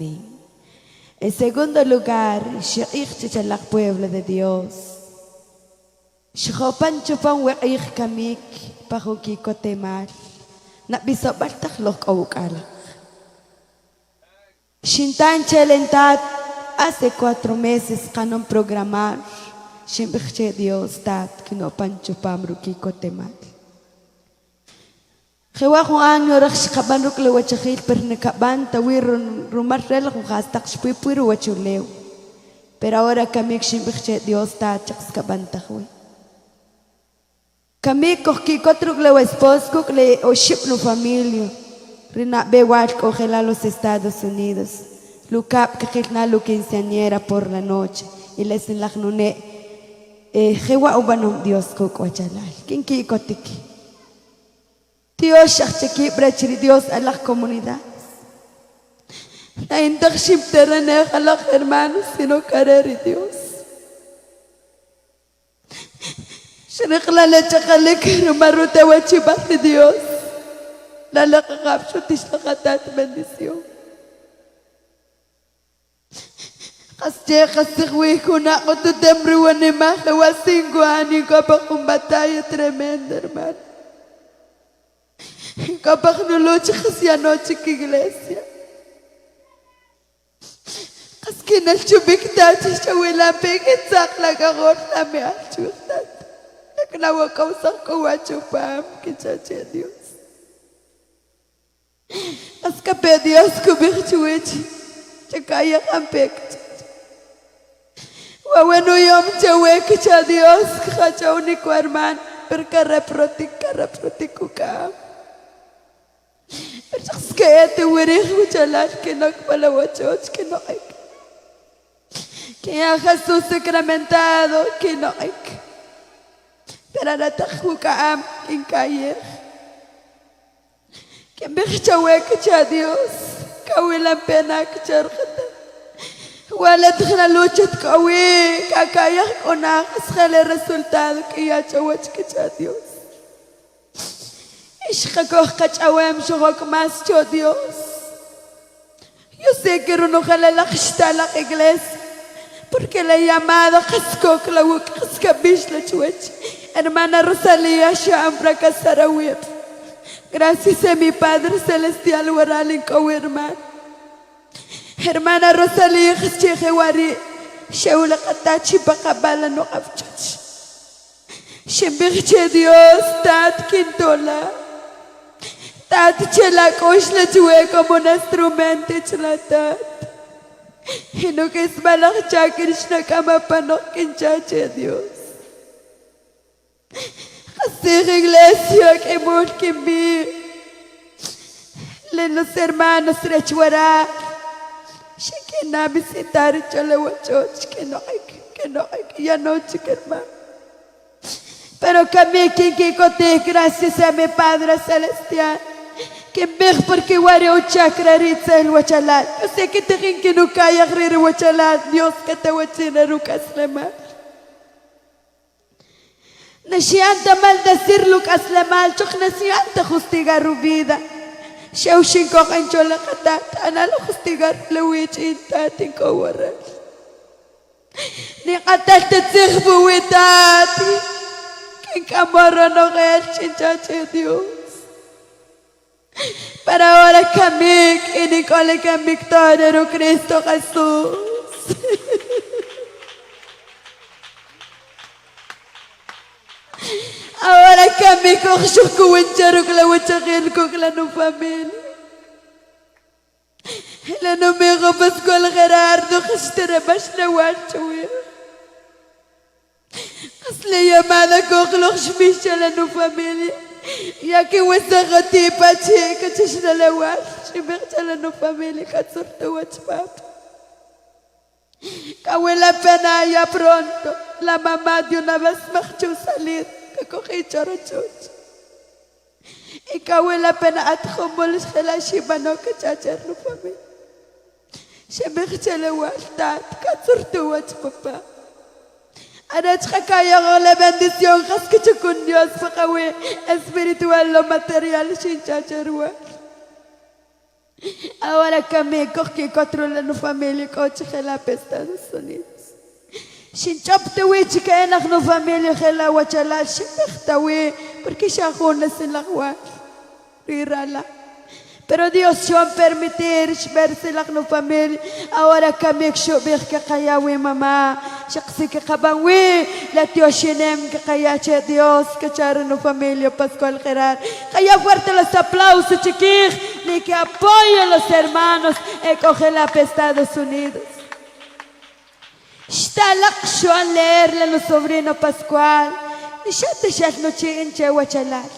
Amén. En segundo lugar, la pueblo de Dios. Shopan chupan we'ich kamik pajuki kotemal. Na bisabaltak lok awukala. Shintan chelentat hace 4 meses canon programar. Shimbiche Dios tat kinopan chupam ruki kotemal. Hewa kung ang oras kaban ruk lewachakil per nakaban tawir rumar rel kung hastak shpuipuiro wachulew. Pero ahora kami shimbiche Dios tat chaks kaban takwi. Kami kohkikot ruk lewa esposo kuk le o ship no familia. Rina bewal cogela los Estados Unidos. Lukap kakit na quinceañera por la noche. Y les enlagnune hewa ubanom Dios kuk wachalal. Kinkikotiki. Dios shachaki brachiri Dios a las comunidades. La internship terrena a los hermanos sino querer Dios. Shenekla le chakale que maruta wachibar Dios. La la kapsho tishlakatat bendición. Kasje kasihwi kuna ko tu tembruan ni mahe wa 5 años kapag kung batalla tremenda hermano. Kapag nulucha kasi anoche que iglesia. Kas kinalchubik dati siya wala pegit sakla kakor na may alchuk dati. Naknawa kausak ko wachupam kichache Dios. As kape Dios kubik chuwechi. Chakaya kampek. Wawenu yom chawe kicha Dios kacha uniko hermano. Perkaraprotik kukam. Perchas kaya te wiri hujalan kinak pala wachos kinoik. Kaya Jesús sacramentado kinoik. Pero natak hukaam kinkaya. Kaya bichawe kicha Dios. Kawilang pena kicha rkata. Wala na luchat kawi. Kakaya unakas kala resultado kaya chawach kicha Dios. Ishkakoh kachawem shokok más cho Dios. Yo sé que no jalalakshta la iglesia. Porque la llamada kaskok la wukaskabish la chuech. Hermana Rosalía Shambra Casarawir. Gracias a mi Padre Celestial Waralin hermano. Hermana Rosalía Chehewari. Sheula katachi bakabala no afchach. Shembirche Dios tat kintola. Tati chela kosh la chue como un instrumento chelatat. Y no que es malach chakirishna kama panok kinchache Dios. Así iglesia que mulkimbi. Le los hermanos rechuara. Shekina visitar chalawachoch que no hay ya noche que hermano. Pero que conté gracias a mi Padre Celestial. Que ver porque guarde un chakra ritza el huachalal. Yo sé que te rin que no caiga rir huachalal. Dios que te huachina Lucas Lemal. Nashianta maldecir Lucas Lemal. Chok nashianta justigar rubida. Shau shinko kanchola katat. Analo justigar lewich intatin ko waral. Ni katat te sirbu witati. King kamoro no gel chinchache Dios. Para ahora Camik y Nicole en victoria en Cristo Jesús. Ahora Camik con su cuenchero que la huachagel con la no familia. La no me hago Pascual Gerardo que estará más la huachuya. Es la llamada con los shmisha la no familia. Ya que vuestra gatipa chica chishna la wash, y vercha la no familia katsurta wachpap. Cabe la pena ya pronto, la mamá de una vez marchó salir, que cogí chorochuch. Y cabe la pena atjomoles que la shibano que chachar no familia. Se vercha la wash tat, katsurta wachpapa. Arachka kaya la bendición que con Dios para espiritual lo material sin chacharwa. Ahora kami que controla no familia coche que la Estados Unidos. Sin chapte wichi que enak no familia que la wachala shiktawi porque ya jonas en la gua. Rirala. Pero Dios yo permitir verse la no familia. Ahora kami shubir que kayawi mamá. Shaksi que kabanwi la tío shinem que kayache Dios que chara no familia Pascual Gerard. Kaya fuerte los aplausos chiquis. Ni que apoye a los hermanos y coge la Estados Unidos. Está la acción leerle a los sobrino Pascual. Ni ya te shas no chinche huachalar.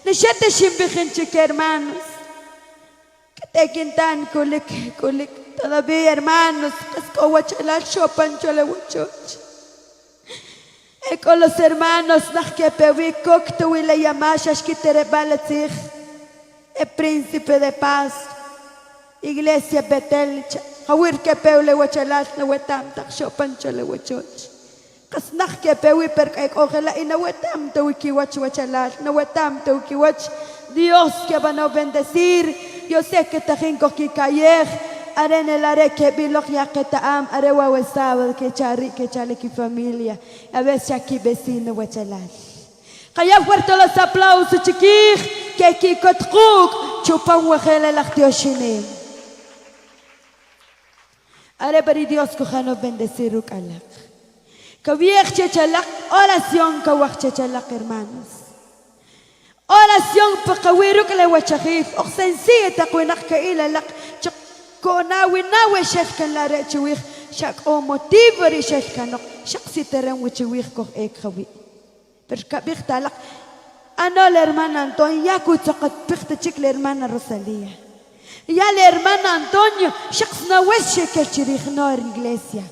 Ni ya te shimbichinche que hermanos. Que te quintan kulik. Todavía hermanos. Casco huachalar chopan chole huachoch. Y con los hermanos. Nach que pewi cocto y le llamas que te rebalatzig. El príncipe de paz, iglesia Betel, Hawir que peule huachalas, no huetam, taxo pancho le huachoch. Casnach que peui perca cogela y no huetam, te wikiwach huachalas, no huetam, te wikiwach. Dios que van a bendecir, yo sé que te jinco que cayer, haré en el are que bilog ya que te am, haré huawesaba, que chari, que chale que familia, a veces aquí vecino huachalas. Kaya fuerte los aplausos chiquis que kikot kuk chupan wajela la actioshine. Are para Dios cojano bendecir ukalak. Que viej chechalak oración que waj chechalak hermanos. Oración para que wiruk le wachajif. O sencilla ta kuinak ka ila lak konawi nawe shefkan la rechuich shak o motivori shefkanok shak siteren wichuich koh ekhawi. Pero que ano la hermana Antonio ya kuchaqat pixta chik la hermana Rosalía ya la hermana Antonio shaks na weshe que chirich no en iglesia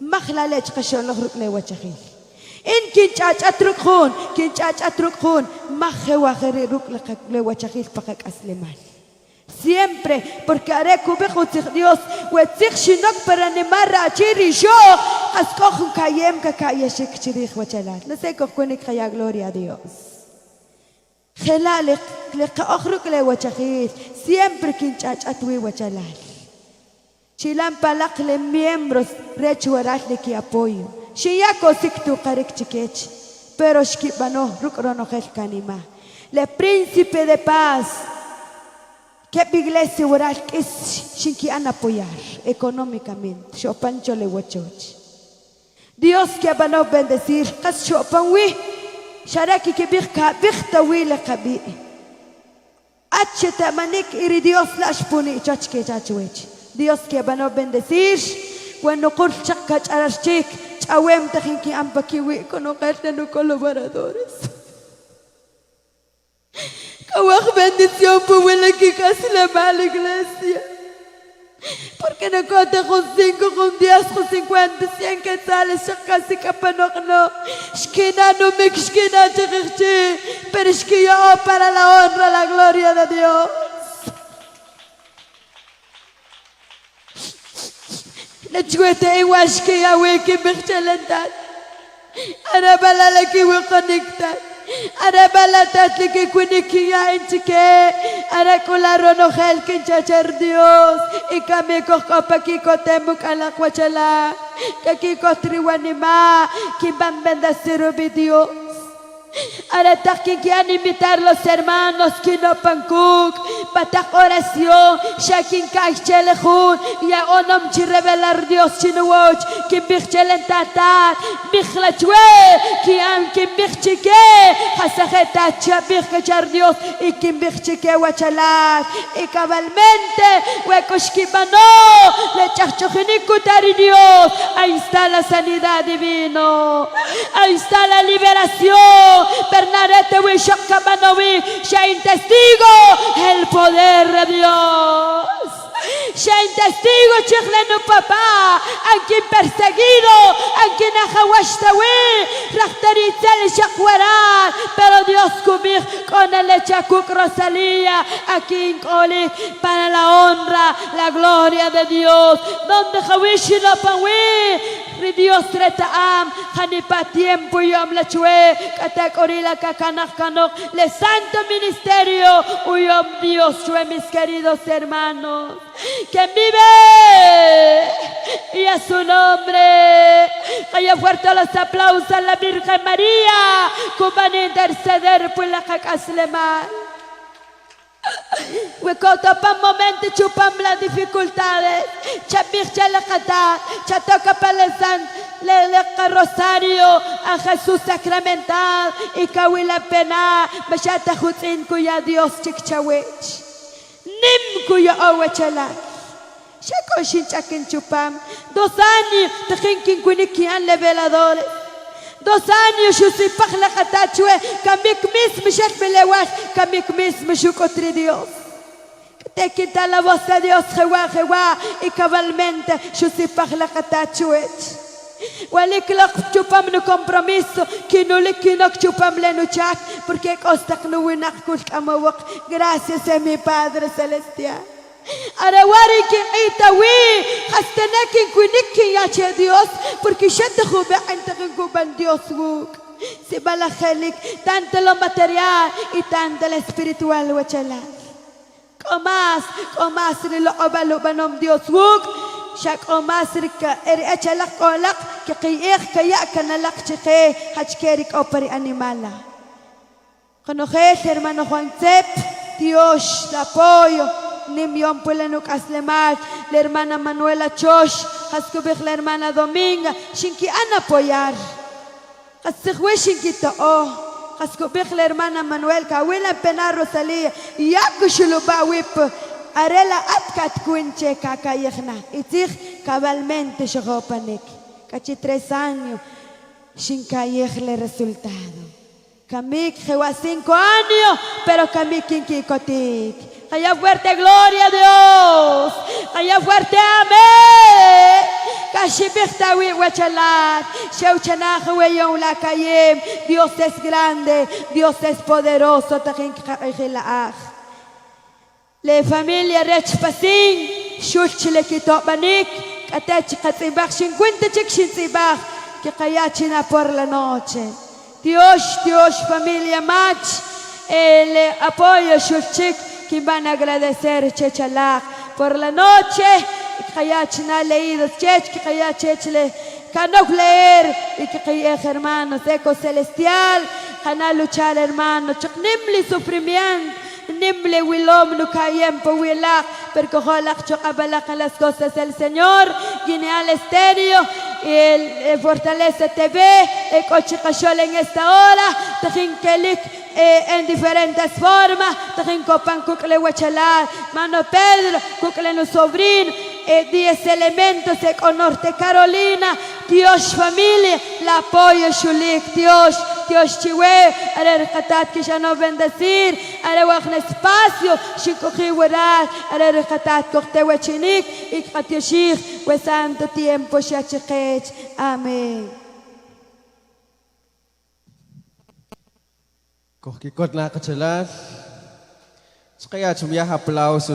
makhla lech qashon logruk le wachakhi in kinchach atrukun makhe wagere ruk le wachakhi pakak asleman siempre porque haré kubejutzig Dios wetzig shinok para animar a chiri yo ascojo kayem ka kayeshik chirich wachalat no sé cojunik kaya gloria a Dios gelale le kaagruk le wachachit siempre kinchach atwi wachalat chilan palak le miembros rechuarat le ki apoyo shiyako siktu karek chikech pero shkibano rukrono gel kanima le príncipe de paz que la iglesia oral es sin que han apoyar económicamente. Chopancho le huachoch. Dios que van a bendecir. Cas chopanwi. Sharaki que birka birtawi le kabi. Acheta manik iri Dios las puni chachke chachwech. Dios que van a bendecir. Cuando corchak kacharachik. Chawem tajin que ampakiwi con ojalá no colaboradores. Kawak bendición puwela que casi la mala iglesia. Porque no conta con 5, con 10, con 50, 100 quetzales, ya casi capanok no. Esquina no me esquina chichichi, pero es que yo para la honra, la gloria de Dios. La chuete igual que ya we que me excelentan. Ahora para la que we conectan. Ara balatat le que cuiniquia en chique, ara colaro no gel que enchachar Dios, y came copa que cotemu cala cuachala, que aquí cotriwanima, que van bendecir Dios. Ahora que quieren invitar los hermanos que no pancuk, patak oración, shakin kaichelejun, ya onam chi revelar Dios chinuoch, que bichelen tatat, bichlachwe, que an que bichike, hasajeta chabikachar Dios y que bichike wachalat, y cabalmente, huecoshkibano, le chachojinicutar Dios, ahí está la sanidad divino, ahí está la liberación. Bernadette Wishok Kabanowi, Shain testigo el poder de Dios. Shen testigo chichlenu papá, ankin perseguido, ankin ajawashtawi, rachtaritzel shakwarat, pero Dios cubrir con el echakuk Rosalía, aquí en Coli, para la honra, la gloria de Dios, donde jawishino pawi, Dios tretaam, janipa tiempo yom la chue, categoría kakanach kanok, le santo ministerio, uyom Dios chue, mis queridos hermanos, que vive y a su nombre, haya fuerte los aplausos a la Virgen María, que van a interceder por la cacaslemal. Huecoto pa momento chupam las dificultades, chapir chalacata, chatoca palesan, le rosario a Jesús sacramental y cawi la pena, bachata jutzin cuya Dios chikchawech, nim cuya owechala. Shako shinchakin chupam, 2 años tajinkin kuinikian leveladores. 2 años yo soy pagla catachue, kamik mis mishak belewash, kamik mis mishukotri Dios. Te quita la voz de Dios, Jehová, y cabalmente yo soy pagla catachue. Walik lak chupam no compromiso, que no le kinok chupam le nuchak, porque costak no winak kulkamawak. Gracias a mi Padre Celestial. Arawari ki itawi hastanekin kuinikin yache Dios porque ya te jube antakin kuban Dios wuk si balajelik tanto lo material y tanto lo espiritual wachala komas ni lo obalu banom Dios wuk shak komas rika eri achalak kolak ki qiyekh kaya kanalak chike hachkerik opari animala conoces hermano Juan Cep Dios te apoyo Nimion Pulenuk Aslemat, la hermana Manuela Chosh, Haskubich la hermana Dominga, Shinki Ana apoyar. Haskubich Shinki To'o, Haskubich la hermana Manuel, Kawila Pena Rosalía, Yakushuluba Wip, Arela Atkat Quinche Kakayechna, Itzich cabalmente Shogopanek, Cachi 3 años, Shinkayechle resultado. Kamik Jewa 5 años, pero Kamik Kinkikotik. Allá fuerte, gloria a Dios. Allá fuerte, amén. Kashibirtawi wachalat. Shauchanaja weyon la kayem. Dios es grande. Dios es poderoso. Le familia Rech Pasin. Shulchile kitobanik. Katech katzibach. 50 chik shinzibach. Que kayachina por la noche. Dios, familia Mach. El apoyo shulchik. Que van a agradecer Chechalá por la noche, que haya leído Chech, que haya Chechle, que leer y que haya hermanos, eco celestial, que luchar hermanos, nimli sufrimiento, nimli wilom no kayem po wilak, pero que chocabalak las cosas del Señor, Guineal Estéreo, el Fortaleza TV, el coche cachol en esta hora, tajinkelik. En diferentes formas, tajin copan kukle huachalar, mano Pedro, kukle no sobrino, 10 elementos con Norte Carolina, Dios familia, la apoyo Shulik, Dios Chiwe, arer katat que ya no bendecir, arer wajn espacio, shikuji werat, arer katat kokte wechinik, y katyoshik, we santo tiempo shachikech, amén. Kung kikot na kachalas, so kaya chumya aplauso.